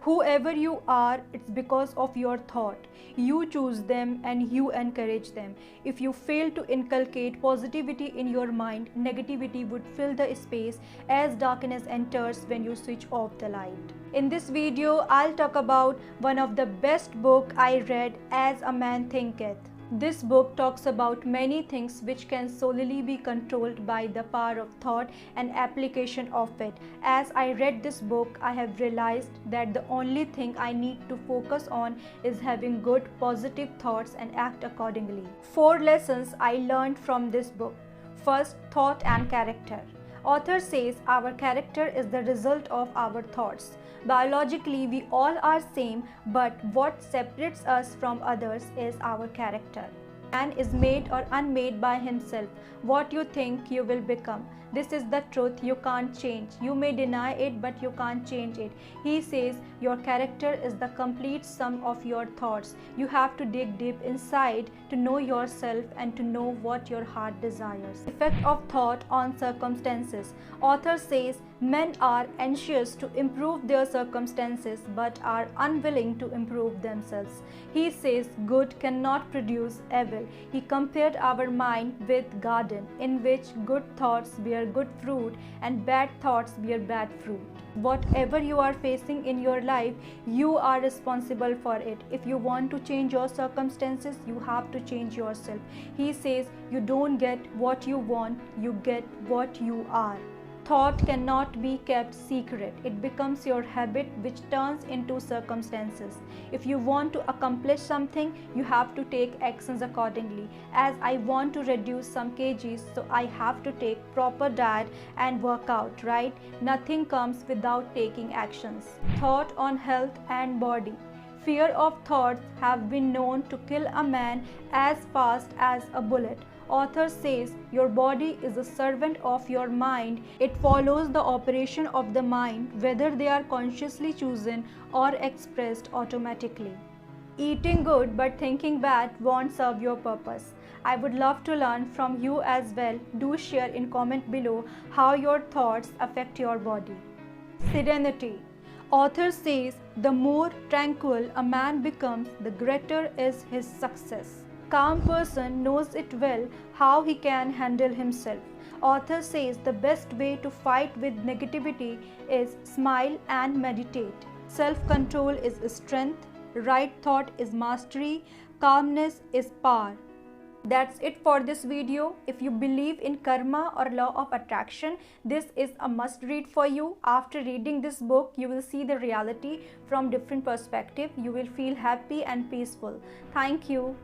Whoever you are, it's because of your thought. You choose them and you encourage them. If you fail to inculcate positivity in your mind, negativity would fill the space as darkness enters when you switch off the light. In this video, I'll talk about one of the best book I read, As a Man Thinketh. This book talks about many things which can solely be controlled by the power of thought and application of it. As I read this book, I have realized that the only thing I need to focus on is having good, positive thoughts and act accordingly. 4 lessons I learned from this book. First, thought and character. Author says our character is the result of our thoughts. Biologically, we all are same, but what separates us from others is our character. Man is made or unmade by himself. What you think, you will become. This is the truth you can't change. You may deny it, but you can't change it. He says your character is the complete sum of your thoughts. You have to dig deep inside to know yourself and to know what your heart desires. Effect of thought on circumstances. Author says men are anxious to improve their circumstances but are unwilling to improve themselves. He says good cannot produce evil. He compared our mind with garden in which good thoughts bear good fruit and bad thoughts bear bad fruit. Whatever you are facing in your life, you are responsible for it. If you want to change your circumstances, you have to change yourself. He says you don't get what you want, you get what you are. Thought cannot be kept secret. It becomes your habit which turns into circumstances. If you want to accomplish something, you have to take actions accordingly. As I want to reduce some kgs, so I have to take proper diet and work out, right? Nothing comes without taking actions. Thought on health and body. Fear of thoughts have been known to kill a man as fast as a bullet. Author says your body is a servant of your mind. It follows the operation of the mind, whether they are consciously chosen or expressed automatically. Eating good but thinking bad won't serve your purpose. I would love to learn from you as well. Do share in comment below how your thoughts affect your body. Serenity. Author says the more tranquil a man becomes, the greater is his success. Calm person knows it well how he can handle himself. Author says the best way to fight with negativity is smile and meditate. Self-control is strength, right thought is mastery, calmness is power. That's it for this video. If you believe in karma or law of attraction, this is a must read for you. After reading this book, you will see the reality from different perspective. You will feel happy and peaceful. Thank you.